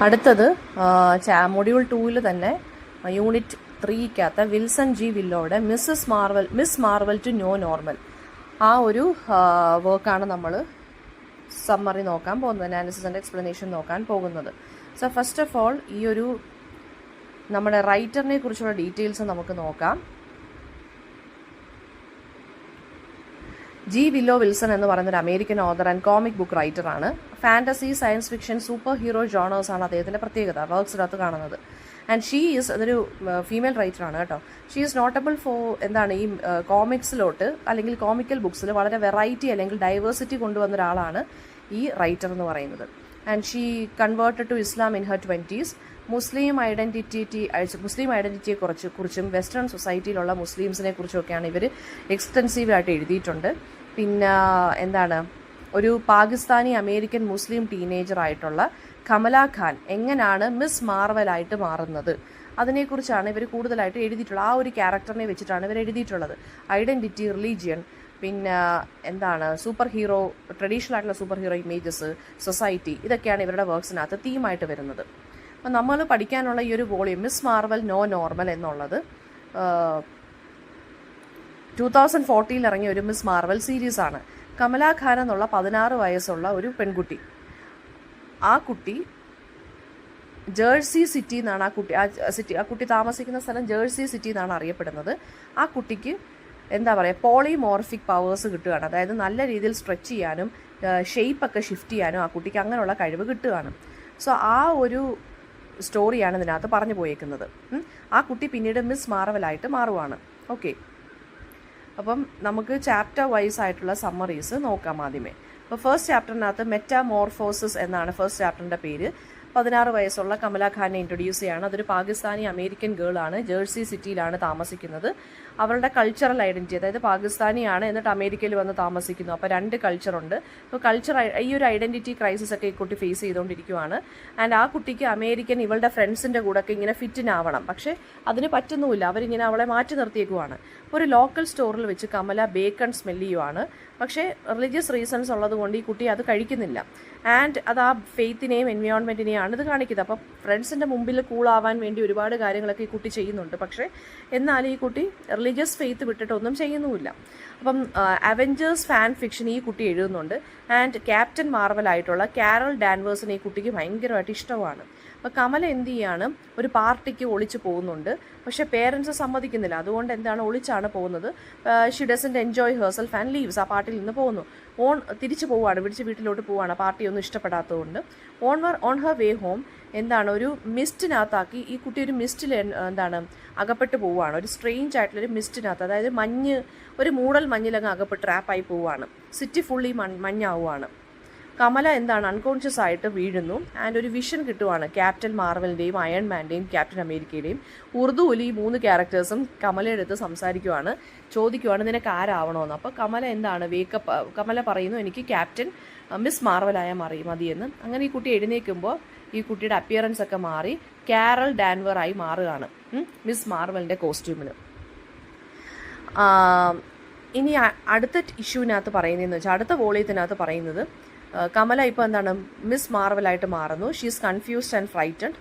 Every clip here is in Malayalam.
അടുത്തത് മൊഡ്യൂൾ 2 തന്നെ യൂണിറ്റ് 3 വിൽസൺ ജി വില്ലോയുടെ Ms Marvel to no normal ആ ഒരു വർക്കാണ് നമ്മൾ സമ്മറി നോക്കാൻ പോകുന്നത്, അനാലിസിസ് ആൻഡ് എക്സ്പ്ലനേഷൻ നോക്കാൻ പോകുന്നത്. സോ ഫസ്റ്റ് ഓഫ് ഓൾ ഈ ഒരു നമ്മുടെ റൈറ്ററിനെ കുറിച്ചുള്ള ഡീറ്റെയിൽസ് നമുക്ക് നോക്കാം. ജി വില്ലോ വിൽസൺ എന്ന് പറയുന്ന ഒരു American author and comic book റൈറ്ററാണ്. Fantasy, science fiction, super hero genres ആണ് അദ്ദേഹത്തിൻ്റെ പ്രത്യേകത വർക്ക്സിനകത്ത് കാണുന്നത്. ആൻഡ് ഷീ ഈസ് അതൊരു ഫീമെയിൽ റൈറ്ററാണ് കേട്ടോ. ഷീ ഈസ് നോട്ടബിൾ ഫോർ ഈ കോമിക്സിലോട്ട് അല്ലെങ്കിൽ കോമിക്കൽ ബുക്സിൽ വളരെ വെറൈറ്റി അല്ലെങ്കിൽ ഡൈവേഴ്സിറ്റി കൊണ്ടുവന്ന ഒരാളാണ് ഈ റൈറ്റർ എന്ന് പറയുന്നത്. And she converted to Islam in her 20s. Muslim ഐഡൻറ്റിറ്റിയെ കുറിച്ചും വെസ്റ്റേൺ സൊസൈറ്റിയിലുള്ള മുസ്ലിംസിനെ കുറിച്ചൊക്കെയാണ് ഇവർ എക്സ്റ്റെൻസീവായിട്ട് എഴുതിയിട്ടുണ്ട്. പിന്നെ ഒരു പാകിസ്ഥാനി അമേരിക്കൻ മുസ്ലിം ടീനേജർ ആയിട്ടുള്ള കമല ഖാൻ എങ്ങനെയാണ് മിസ് മാർവലായിട്ട് മാറുന്നത് അതിനെക്കുറിച്ചാണ് ഇവർ കൂടുതലായിട്ട് എഴുതിയിട്ടുള്ളത്. ആ ഒരു ക്യാരക്ടറിനെ വെച്ചിട്ടാണ് ഇവർ എഴുതിയിട്ടുള്ളത്. ഐഡൻറ്റിറ്റി, റിലീജിയൻ, പിന്നെ സൂപ്പർ ഹീറോ, ട്രഡീഷണൽ ആയിട്ടുള്ള സൂപ്പർ ഹീറോ ഇമേജസ്, സൊസൈറ്റി, ഇതൊക്കെയാണ് ഇവരുടെ വർക്ക്സിനകത്ത് തീമായിട്ട് വരുന്നത്. അപ്പം നമ്മൾ പഠിക്കാനുള്ള ഈ ഒരു volume Ms Marvel no normal എന്നുള്ളത് 2014 ഇറങ്ങിയ ഒരു മിസ് മാർവൽ സീരീസാണ്. കമല ഖാൻ എന്നുള്ള 16 വയസ്സുള്ള ഒരു പെൺകുട്ടി. ആ കുട്ടി ജേഴ്സി സിറ്റി എന്നാണ് ആ കുട്ടി താമസിക്കുന്ന സ്ഥലം ജേഴ്സി സിറ്റി എന്നാണ് അറിയപ്പെടുന്നത്. ആ കുട്ടിക്ക് പോളിമോർഫിക് പവേഴ്സ് കിട്ടുകയാണ്. അതായത് നല്ല രീതിയിൽ സ്ട്രെച്ച് ചെയ്യാനും ഷേപ്പൊക്കെ ഷിഫ്റ്റ് ചെയ്യാനും ആ കുട്ടിക്ക് അങ്ങനെയുള്ള കഴിവ് കിട്ടുകയാണ്. സോ ആ ഒരു സ്റ്റോറിയാണ് ഇതിനകത്ത് പറഞ്ഞു പോയേക്കുന്നത്. ആ കുട്ടി പിന്നീട് മിസ് മാർവലായിട്ട് മാറുവാണ്. ഓക്കെ, അപ്പം നമുക്ക് ചാപ്റ്റർ വൈസ് ആയിട്ടുള്ള സമ്മറീസ് നോക്കാം ആദ്യമേ. അപ്പോൾ ഫസ്റ്റ് ചാപ്റ്ററിനകത്ത് മെറ്റാമോർഫോസിസ് എന്നാണ് ഫസ്റ്റ് ചാപ്റ്ററിൻ്റെ പേര്. 16 വയസ്സുള്ള കമല ഖാനെ ഇൻട്രൊഡ്യൂസ് ചെയ്യാണ്. അതൊരു പാകിസ്ഥാനി അമേരിക്കൻ ഗേൾ ആണ്. ജേഴ്സി സിറ്റിയിലാണ് താമസിക്കുന്നത്. അവളുടെ കൾച്ചറൽ ഐഡൻറ്റിറ്റി, അതായത് പാകിസ്ഥാനിയാണ് എന്നിട്ട് അമേരിക്കയിൽ വന്ന് താമസിക്കുന്നു. അപ്പോൾ 2 കൾച്ചറുണ്ട്. അപ്പോൾ ഈ ഒരു ഐഡൻറ്റിറ്റി ക്രൈസിസ് ഒക്കെ ഈ കുട്ടി ഫേസ് ചെയ്തുകൊണ്ടിരിക്കുകയാണ്. ആൻഡ് ആ കുട്ടിക്ക് അമേരിക്കൻ ഇവളുടെ ഫ്രണ്ട്സിൻ്റെ കൂടെ ഒക്കെ ഇങ്ങനെ ഫിറ്റിനാവണം. പക്ഷേ അതിന് പറ്റുന്നുമില്ല. അവരിങ്ങനെ അവളെ മാറ്റി നിർത്തിയേക്കുവാണ്. ഒരു ലോക്കൽ സ്റ്റോറിൽ വെച്ച് കമല ബേക്കൺ സ്മെൽ ചെയ്യുവാണ്. പക്ഷേ റിലീജിയസ് റീസൺസ് ഉള്ളത് കൊണ്ട് ഈ കുട്ടി അത് കഴിക്കുന്നില്ല. ആൻഡ് അത് ആ ഫെയ്ത്തിനെയും എൻവയോൺമെൻറ്റിനെയാണ് ഇത് കാണിക്കുന്നത്. അപ്പോൾ ഫ്രണ്ട്സിൻ്റെ മുമ്പിൽ കൂളാവാൻ വേണ്ടി ഒരുപാട് കാര്യങ്ങളൊക്കെ ഈ കുട്ടി ചെയ്യുന്നുണ്ട്. പക്ഷേ എന്നാൽ ഈ കുട്ടി റിലീജിയസ് ഫെയ്ത്ത് വിട്ടിട്ടൊന്നും ചെയ്യുന്നുമില്ല. അപ്പം അവഞ്ചേഴ്സ് ഫാൻ ഫിക്ഷൻ ഈ കുട്ടി എഴുതുന്നുണ്ട്. ആൻഡ് ക്യാപ്റ്റൻ മാർവൽ ആയിട്ടുള്ള കാരൽ ഡാൻവേഴ്സിനെ ഈ കുട്ടിക്ക് ഭയങ്കരമായിട്ട് ഇഷ്ടമാണ്. അപ്പോൾ കമല എന്ത് ചെയ്യാണ്, ഒരു പാർട്ടിക്ക് ഒളിച്ച് പോകുന്നുണ്ട്. പക്ഷേ പേരൻസ് സമ്മതിക്കുന്നില്ല. അതുകൊണ്ട് ഒളിച്ചാണ് പോകുന്നത്. She doesn't enjoy herself and leaves. ആ പാർട്ടിയിൽ നിന്ന് പോകുന്നു. തിരിച്ചു പോവുകയാണ്, വീട്ടിലോട്ട് പോവുകയാണ്. പാർട്ടിയൊന്നും ഇഷ്ടപ്പെടാത്തതുകൊണ്ട് ഓൺ ഹർ വേ ഹോം ഒരു മിസ്റ്റിനകത്താക്കി ഈ കുട്ടി ഒരു മിസ്റ്റിൽ അകപ്പെട്ട് പോവുകയാണ്. ഒരു സ്ട്രേഞ്ച് ആയിട്ടുള്ളൊരു മിസ്റ്റിനകത്ത്, അതായത് ഒരു മൂടൽ മഞ്ഞിലങ്ങ് അകപ്പെട്ട് ട്രാപ്പായി പോവുകയാണ്. സിറ്റി ഫുള്ളി മഞ്ഞാവുകയാണ്. കമല അൺകോൺഷ്യസ് ആയിട്ട് വീഴുന്നു. ആൻഡ് ഒരു വിഷൻ കിട്ടുവാണ് ക്യാപ്റ്റൻ മാർവലിൻ്റെയും അയൺമാൻ്റെയും ക്യാപ്റ്റൻ അമേരിക്കയുടെയും. ഉറുദുവിൽ ഈ 3 ക്യാരക്ടേഴ്സും കമലയുടെ അടുത്ത് സംസാരിക്കുവാണ്, ചോദിക്കുവാണ് നിനക്ക് ആരാവണമെന്ന്. അപ്പോൾ കമല പറയുന്നു എനിക്ക് ക്യാപ്റ്റൻ മിസ് മാർവലായ മതിയെന്ന്. അങ്ങനെ ഈ കുട്ടി എഴുന്നേൽക്കുമ്പോൾ ഈ കുട്ടിയുടെ അപ്പിയറൻസ് ഒക്കെ മാറി കാരൽ ഡാൻവർ ആയി മാറുകയാണ് മിസ് മാർവലിൻ്റെ കോസ്റ്റ്യൂമിന്. ഇനി അടുത്ത ഇഷ്യൂവിനകത്ത് പറയുന്നതെന്ന് വെച്ചാൽ അടുത്ത വോളിയത്തിനകത്ത് പറയുന്നത് കമല ഇപ്പോൾ മിസ് മാർവലായിട്ട് മാറുന്നു. She is confused and frightened.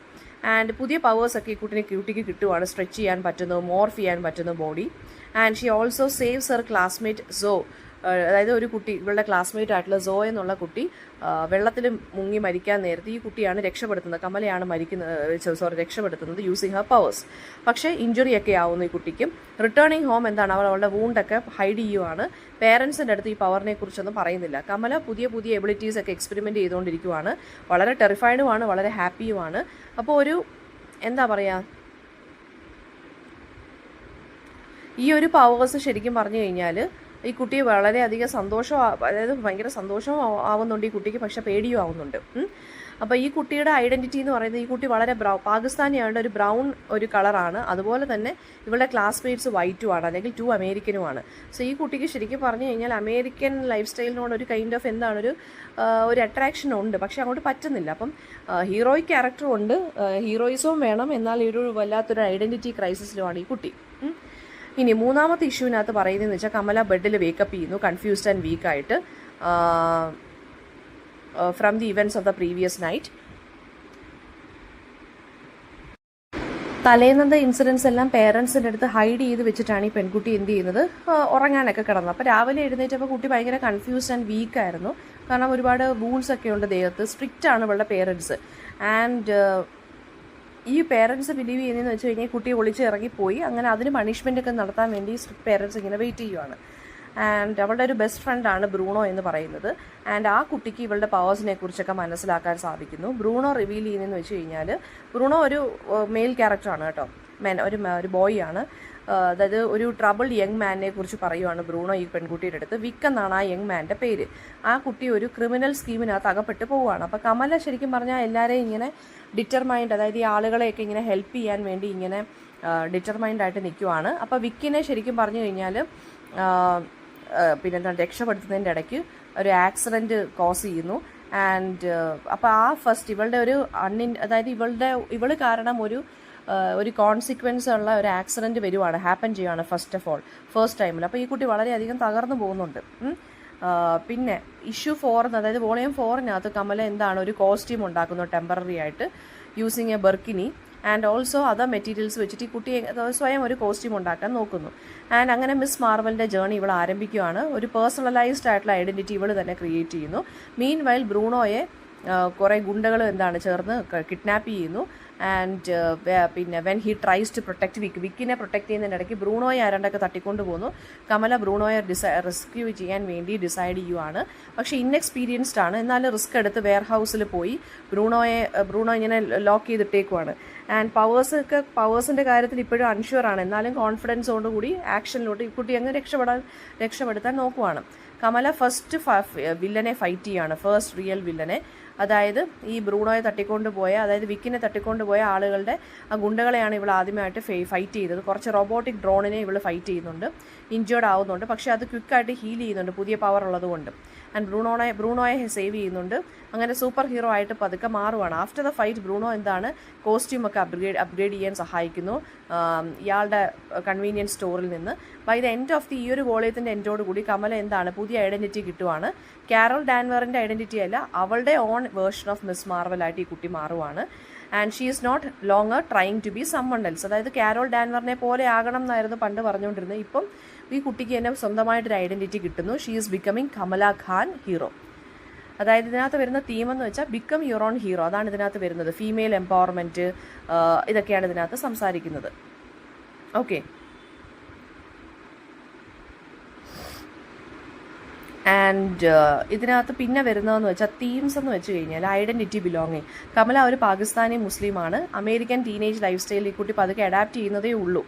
And പുതിയ പവേഴ്സൊക്കെ ഈ കുട്ടിക്ക് കിട്ടുവാണ്. സ്ട്രെച്ച് ചെയ്യാൻ പറ്റുന്നു, മോർഫ് ചെയ്യാൻ പറ്റുന്നു body. And she also saves Har classmate so. അതായത് ഒരു കുട്ടി, ഇവളുടെ ക്ലാസ്മേറ്റ് ആയിട്ടുള്ള സോ എന്നുള്ള കുട്ടി വെള്ളത്തിൽ മുങ്ങി മരിക്കാൻ നേരത്തെ ഈ കുട്ടിയാണ് രക്ഷപ്പെടുത്തുന്നത്. കമലയാണ് രക്ഷപ്പെടുത്തുന്നത് യൂസിങ് ഹർ പവേഴ്സ്. പക്ഷേ ഇഞ്ചുറിയൊക്കെ ആവുന്നു ഈ കുട്ടിക്ക്. റിട്ടേണിങ് ഹോം അവളുടെ വൂണ്ടൊക്കെ ഹൈഡ് ചെയ്യുവാണ്. പേരൻസിൻ്റെ അടുത്ത് ഈ പവറിനെ കുറിച്ചൊന്നും പറയുന്നില്ല. കമല പുതിയ എബിലിറ്റീസ് ഒക്കെ എക്സ്പെരിമെൻറ്റ് ചെയ്തുകൊണ്ടിരിക്കുവാണ്. വളരെ ടെറിഫൈഡുമാണ്, വളരെ ഹാപ്പിയുമാണ്. അപ്പോൾ ഈ ഒരു പവേഴ്സ് ശരിക്കും പറഞ്ഞു കഴിഞ്ഞാൽ ഈ കുട്ടിയെ വളരെയധികം ഭയങ്കര സന്തോഷം ആവുന്നുണ്ട് ഈ കുട്ടിക്ക്. പക്ഷെ പേടിയും ആവുന്നുണ്ട്. അപ്പോൾ ഈ കുട്ടിയുടെ ഐഡൻറ്റിറ്റി എന്ന് പറയുന്നത് ഈ കുട്ടി വളരെ പാകിസ്ഥാനിയായിട്ട് ഒരു ബ്രൗൺ ഒരു കളറാണ്. അതുപോലെ തന്നെ ഇവളുടെ ക്ലാസ്മേറ്റ്സ് വൈറ്റുമാണ്, അല്ലെങ്കിൽ 2 അമേരിക്കനുമാണ്. സോ ഈ കുട്ടിക്ക് ശരിക്കും പറഞ്ഞു കഴിഞ്ഞാൽ അമേരിക്കൻ ലൈഫ് സ്റ്റൈലിനോട് ഒരു കൈൻഡ് ഓഫ് ഒരു അട്രാക്ഷൻ ഉണ്ട്. പക്ഷെ അങ്ങോട്ട് പറ്റുന്നില്ല. അപ്പം ഹീറോയിക് ക്യാരക്ടറും ഉണ്ട്, ഹീറോയിസവും വേണം. എന്നാൽ ഒരു വല്ലാത്തൊരു ഐഡൻറ്റിറ്റി ക്രൈസിസിലുമാണ് ഈ കുട്ടി. ഇനി മൂന്നാമത്തെ ഇഷ്യൂവിനകത്ത് പറയുന്നതെന്ന് വെച്ചാൽ കമല ബെഡിൽ വേക്കപ്പ് ചെയ്യുന്നു, കൺഫ്യൂസ്ഡ് ആൻഡ് വീക്കായിട്ട് from the events of the previous night. തലേന്നത്തെ ഇൻസിഡൻസ് എല്ലാം പേരൻസിൻ്റെ അടുത്ത് ഹൈഡ് ചെയ്ത് വെച്ചിട്ടാണ് ഈ പെൺകുട്ടി എന്ത് ചെയ്യുന്നത്, ഉറങ്ങാനൊക്കെ കിടന്നത്. അപ്പോൾ രാവിലെ എഴുന്നേറ്റപ്പോൾ കുട്ടി ഭയങ്കര കൺഫ്യൂസ്ഡ് ആൻഡ് വീക്കായിരുന്നു. കാരണം ഒരുപാട് റൂൾസ് ഒക്കെ ഉണ്ട് ദേഹത്ത്, സ്ട്രിക്റ്റ് ആണ് ഇവളുടെ പേരൻസ്. ആൻഡ് ഈ പേരൻസ് ബിലീവ് ചെയ്യുന്നതെന്ന് വെച്ച് കഴിഞ്ഞാൽ കുട്ടി ഒളിച്ച് ഇറങ്ങിപ്പോയി. അങ്ങനെ അതിന് പണിഷ്മെൻ്റ് ഒക്കെ നടത്താൻ വേണ്ടി സ്ട്രിക്റ്റ് പേരൻസ് ഇങ്ങനെ വെയിറ്റ് ചെയ്യുവാണ്. ആൻഡ് അവളുടെ ഒരു ബെസ്റ്റ് ഫ്രണ്ടാണ് ബ്രൂണോ എന്ന് പറയുന്നത്. ആൻഡ് ആ കുട്ടിക്ക് ഇവളുടെ പവേഴ്സിനെ കുറിച്ചൊക്കെ മനസ്സിലാക്കാൻ സാധിക്കുന്നു. ബ്രൂണോ റിവീൽ ചെയ്യുന്നതെന്ന് വെച്ച് കഴിഞ്ഞാൽ, ബ്രൂണോ ഒരു മെയിൽ ക്യാരക്ടറാണ് കേട്ടോ, ഒരു ബോയ് ആണ്. അതായത് ഒരു ട്രബിൾഡ് യങ് മാനിനെ കുറിച്ച് പറയുവാണ് ബ്രൂണോ ഈ പെൺകുട്ടിയുടെ അടുത്ത്. വിക്ക് എന്നാണ് ആ യങ് മാൻ്റെ പേര്. ആ കുട്ടി ഒരു ക്രിമിനൽ സ്കീമിനകത്ത് അകപ്പെട്ട് പോവുകയാണ്. അപ്പോൾ കമല ശരിക്കും പറഞ്ഞാൽ എല്ലാവരെയും ഇങ്ങനെ ഡിറ്റർമൈൻഡ്, അതായത് ഈ ആളുകളെയൊക്കെ ഇങ്ങനെ ഹെൽപ്പ് ചെയ്യാൻ വേണ്ടി ഇങ്ങനെ ഡിറ്റർമൈൻഡായിട്ട് നിൽക്കുവാണ്. അപ്പോൾ വിക്കിനെ ശരിക്കും പറഞ്ഞു കഴിഞ്ഞാൽ പിന്നെ രക്ഷപ്പെടുത്തുന്നതിൻ്റെ ഇടയ്ക്ക് ഒരു ആക്സിഡൻറ്റ് കോസ് ചെയ്യുന്നു. ആൻഡ് അപ്പോൾ ആ ഫസ്റ്റ് ഇവളുടെ ഒരു അതായത് ഇവൾ കാരണം ഒരു കോൺസിക്വൻസ് ഉള്ള ഒരു ആക്സിഡൻറ്റ് വരുവാണ്, ഹാപ്പൻ ചെയ്യുവാണ് ഫസ്റ്റ് ടൈമിൽ. അപ്പോൾ ഈ കുട്ടി വളരെയധികം തകർന്നു പോകുന്നുണ്ട്. പിന്നെ ഇഷ്യൂ 4, അതായത് വോളിയം 4-നകത്ത് കമല എന്താണ് ഒരു കോസ്റ്റ്യൂം ഉണ്ടാക്കുന്നു ടെമ്പററി ആയിട്ട് using a burkini and also other materials വെച്ചിട്ട് ഈ കുട്ടി സ്വയം ഒരു കോസ്റ്റ്യൂം ഉണ്ടാക്കാൻ നോക്കുന്നു. ആൻഡ് അങ്ങനെ മിസ് മാർവലിൻ്റെ ജേർണി ഇവൾ ആരംഭിക്കുകയാണ്. ഒരു പേഴ്സണലൈസ്ഡ് ആയിട്ടുള്ള ഐഡൻറ്റിറ്റി ഇവൾ തന്നെ ക്രിയേറ്റ് ചെയ്യുന്നു. മീൻ വൈൽ ബ്രൂണോയെ കുറേ ഗുണ്ടകൾ ചേർന്ന് കിഡ്നാപ്പ് ചെയ്യുന്നു. ആൻഡ് പിന്നെ when he tries to protect വിക്കിനെ പ്രൊട്ടക്ട് ചെയ്യുന്നതിനിടയ്ക്ക് ബ്രൂണോയെ ആരണ്ടൊക്കെ തട്ടിക്കൊണ്ട് പോകുന്നു. കമല ബ്രൂണോയെ റെസ്ക്യൂ ചെയ്യാൻ വേണ്ടി ഡിസൈഡ് ചെയ്യുവാണ്. പക്ഷേ ഇൻഎക്സ്പീരിയൻസ്ഡ് ആണ്, എന്നാലും റിസ്ക് എടുത്ത് വെയർ ഹൗസിൽ പോയി ബ്രൂണോ ഇങ്ങനെ ലോക്ക് ചെയ്തിട്ടേക്കുവാണ്. ആൻഡ് പവേഴ്സിൻ്റെ കാര്യത്തിൽ ഇപ്പോഴും അൺഷ്യൂർ ആണ്, എന്നാലും കോൺഫിഡൻസോടുകൂടി ആക്ഷനിലോട്ട് ഈ കുട്ടി അങ്ങ് രക്ഷപ്പെടുത്താൻ നോക്കുവാണ്. കമല ഫസ്റ്റ് വില്ലനെ ഫൈറ്റ് ചെയ്യാണ്, ഫസ്റ്റ് റിയൽ വില്ലനെ. അതായത് ഈ ബ്രൂണോയെ അതായത് വിക്കിനെ തട്ടിക്കൊണ്ടുപോയ ആളുകളുടെ ആ ഗുണ്ടകളെയാണ് ഇവൾ ആദ്യമായിട്ട് ഫൈറ്റ് ചെയ്തത്. കുറച്ച് റോബോട്ടിക് ഡ്രോണിനെ ഇവൾ ഫൈറ്റ് ചെയ്യുന്നുണ്ട്, ഇഞ്ചേർഡ് ആവുന്നുണ്ട്. പക്ഷേ അത് ക്വിക്കായിട്ട് ഹീൽ ചെയ്യുന്നുണ്ട് പുതിയ പവർ ഉള്ളതുകൊണ്ട്. ആൻഡ് ബ്രൂണോയെ സേവ് ചെയ്യുന്നുണ്ട്. അങ്ങനെ സൂപ്പർ ഹീറോ ആയിട്ട് പതുക്കെ മാറുവാണ്. ആഫ്റ്റർ ദ ഫൈറ്റ് ബ്രൂണോ എന്താണ് കോസ്റ്റ്യൂമൊക്കെ അപ്ഗ്രേഡ് ചെയ്യാൻ സഹായിക്കുന്നു ഇയാളുടെ കൺവീനിയൻസ് സ്റ്റോറിൽ നിന്ന്. ബൈ ദ എൻഡ് ഓഫ് ഈ ഒരു വോളിയത്തിൻ്റെ എൻഡോടുകൂടി കമല എന്താണ് പുതിയ ഐഡൻറ്റിറ്റി കിട്ടുവാണ്. കാരോൾ ഡാൻവറിൻ്റെ ഐഡൻറ്റിറ്റി അല്ല, അവളുടെ ഓൺ വേർഷൻ ഓഫ് മിസ് മാർവലായിട്ട് ഈ കുട്ടി മാറുവാണ്. And she is not longer trying to be someone else. അതായത് കാരോൾ ഡാൻവറിനെ പോലെ ആകണം എന്നായിരുന്നു പണ്ട് പറഞ്ഞുകൊണ്ടിരുന്നത്. ഇപ്പം ഈ കുട്ടിക്ക് തന്നെ സ്വന്തമായിട്ടൊരു ഐഡൻറ്റിറ്റി കിട്ടുന്നു. She is becoming Kamala Khan hero. അതായത് ഇതിനകത്ത് വരുന്ന തീമെന്ന് വെച്ചാൽ ബിക്കം യുവർ ഓൺ ഹീറോ, അതാണ് ഇതിനകത്ത് വരുന്നത്. ഫീമെയിൽ എംപവർമെൻറ്റ് ഇതൊക്കെയാണ് ഇതിനകത്ത് സംസാരിക്കുന്നത്. ഓക്കെ. ആൻഡ് ഇതിനകത്ത് പിന്നെ വരുന്നതെന്ന് വെച്ചാൽ തീംസ് എന്ന് വെച്ച് കഴിഞ്ഞാൽ ഐഡൻറ്റിറ്റി ബിലോങ്ങിങ്. കമല ഒരു പാകിസ്ഥാനി മുസ്ലിമാണ്. അമേരിക്കൻ ടീനേജ് ലൈഫ് സ്റ്റൈൽ ഈ കുട്ടി പതുക്കെ അഡാപ്റ്റ് ചെയ്യുന്നതേ ഉള്ളൂ.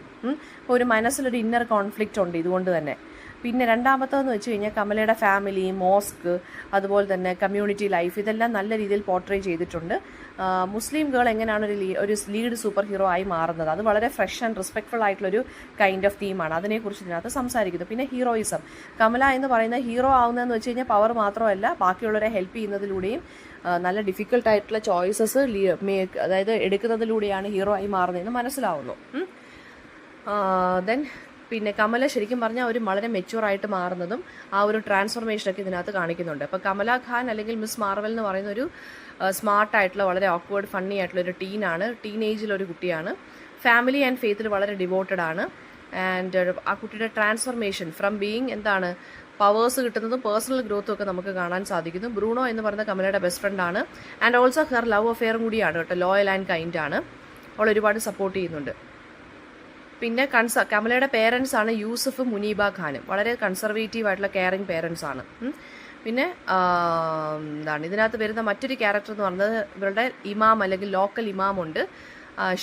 ഒരു മനസ്സിലൊരു ഇന്നർ കോൺഫ്ലിക്റ്റ് ഉണ്ട് ഇതുകൊണ്ട് തന്നെ. പിന്നെ രണ്ടാമത്തതെന്ന് വെച്ച് കഴിഞ്ഞാൽ കമലയുടെ ഫാമിലി, മോസ്ക്, അതുപോലെ തന്നെ കമ്മ്യൂണിറ്റി ലൈഫ്, ഇതെല്ലാം നല്ല രീതിയിൽ പോർട്രേ ചെയ്തിട്ടുണ്ട്. മുസ്ലിം ഗേൾ എങ്ങനെയാണ് ഒരു ലീഡ് സൂപ്പർ ഹീറോ ആയി മാറുന്നത്, അത് വളരെ ഫ്രഷ് ആൻഡ് റെസ്പെക്ട്ഫുൾ ആയിട്ടുള്ളൊരു കൈൻഡ് ഓഫ് തീമാണ്. അതിനെക്കുറിച്ച് ഇതിനകത്ത് സംസാരിക്കുന്നു. പിന്നെ ഹീറോയിസം. കമല എന്ന് പറയുന്ന ഹീറോ ആവുന്നതെന്ന് വെച്ച് കഴിഞ്ഞാൽ പവർ മാത്രമല്ല, ബാക്കിയുള്ളവരെ ഹെൽപ്പ് ചെയ്യുന്നതിലൂടെയും നല്ല ഡിഫിക്കൽട്ടായിട്ടുള്ള ചോയ്സസ് അതായത് എടുക്കുന്നതിലൂടെയാണ് ഹീറോ ആയി മാറുന്നതെന്ന് മനസ്സിലാവുന്നു. ദെൻ പിന്നെ കമല ശരിക്കും പറഞ്ഞാൽ ഒരു വളരെ മെച്യൂറായിട്ട് മാറുന്നതും ആ ഒരു ട്രാൻസ്ഫോർമേഷനൊക്കെ ഇതിനകത്ത് കാണിക്കുന്നുണ്ട്. അപ്പോൾ കമല ഖാൻ അല്ലെങ്കിൽ മിസ് മാർവൽ എന്ന് പറയുന്ന ഒരു സ്മാർട്ടായിട്ടുള്ള വളരെ ഓക്വേർഡ് ഫണ്ണി ആയിട്ടുള്ള ഒരു ടീനേജിലൊരു കുട്ടിയാണ്. ഫാമിലി ആൻഡ് ഫെയ്ത്തിൽ വളരെ ഡിവോട്ടഡ് ആണ്. ആൻഡ് ആ കുട്ടിയുടെ ട്രാൻസ്ഫോർമേഷൻ ഫ്രം ബീയിങ് എന്താണ് പവേഴ്സ് കിട്ടുന്നതും പേഴ്സണൽ ഗ്രോത്തും ഒക്കെ നമുക്ക് കാണാൻ സാധിക്കുന്നു. ബ്രൂണോ എന്ന് പറയുന്ന കമലയുടെ ബെസ്റ്റ് ഫ്രണ്ടാണ്. ആൻഡ് ഓൾസോ ഹെർ ലവ് അഫെയറും കൂടിയാണ് കേട്ടോ. ലോയൽ ആൻഡ് കൈൻഡ് ആണ്. അവൾ ഒരുപാട് സപ്പോർട്ട് ചെയ്യുന്നുണ്ട്. പിന്നെ കമലയുടെ പേരൻസ് ആണ് യൂസഫ് മുനീബ ഖാനും. വളരെ കൺസർവേറ്റീവ് ആയിട്ടുള്ള കെയറിങ് പേരൻസ് ആണ്. പിന്നെ എന്താണ് ഇതിനകത്ത് വരുന്ന മറ്റൊരു ക്യാരക്ടർ എന്ന് പറയുന്നത് ഇവരുടെ ഇമാം അല്ലെങ്കിൽ ലോക്കൽ ഇമാമുണ്ട്,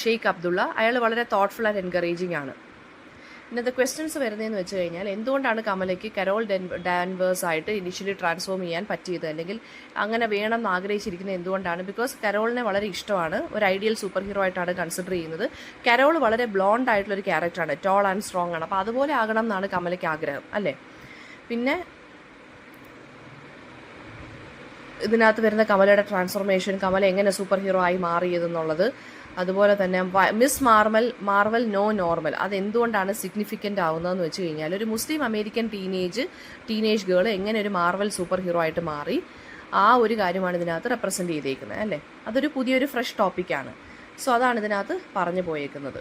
ഷെയ്ഖ് അബ്ദുള്ള. അയാൾ വളരെ തോട്ട്ഫുൾ ആൻഡ് എൻകറേജിങ് ആണ്. ഇന്നത്തെ ക്വസ്റ്റ്യൻസ് വരുന്നതെന്ന് വെച്ച് കഴിഞ്ഞാൽ എന്തുകൊണ്ടാണ് കമലയ്ക്ക് കരോൾ ഡാൻവേഴ്സ് ആയിട്ട് ഇനിഷ്യലി ട്രാൻസ്ഫോം ചെയ്യാൻ പറ്റിയത്, അല്ലെങ്കിൽ അങ്ങനെ വേണം എന്ന് ആഗ്രഹിച്ചിരിക്കുന്നത് എന്തുകൊണ്ടാണ്? ബിക്കോസ് കരോളിനെ വളരെ ഇഷ്ടമാണ്, ഒരു ഐഡിയൽ സൂപ്പർ ഹീറോ ആയിട്ടാണ് കൺസിഡർ ചെയ്യുന്നത്. കരോൾ വളരെ ബ്ലോണ്ട് ആയിട്ടുള്ളൊരു ക്യാരക്ടറാണ്, ടോൾ ആൻഡ് സ്ട്രോങ് ആണ്. അപ്പോൾ അതുപോലെ ആകണം എന്നാണ് കമലയ്ക്ക് ആഗ്രഹം, അല്ലേ? പിന്നെ ഇതിനകത്ത് വരുന്ന കമലയുടെ ട്രാൻസ്ഫോർമേഷൻ, കമല എങ്ങനെ സൂപ്പർ ഹീറോ ആയി മാറിയതെന്നുള്ളത്, അതുപോലെ തന്നെ മിസ് മാർവൽ നോ നോർമൽ, അതെന്തുകൊണ്ടാണ് സിഗ്നിഫിക്കൻ്റ് ആവുന്നതെന്ന് വെച്ച് കഴിഞ്ഞാൽ ഒരു മുസ്ലിം അമേരിക്കൻ ടീനേജ് ഗേൾ എങ്ങനെ ഒരു മാർവൽ സൂപ്പർ ഹീറോ ആയിട്ട് മാറി, ആ ഒരു കാര്യമാണ് ഇതിനകത്ത് റെപ്രസെൻ്റ് ചെയ്തേക്കുന്നത്, അല്ലേ? അതൊരു പുതിയൊരു ഫ്രഷ് ടോപ്പിക്കാണ്. സോ അതാണ് ഇതിനകത്ത് പറഞ്ഞു പോയേക്കുന്നത്.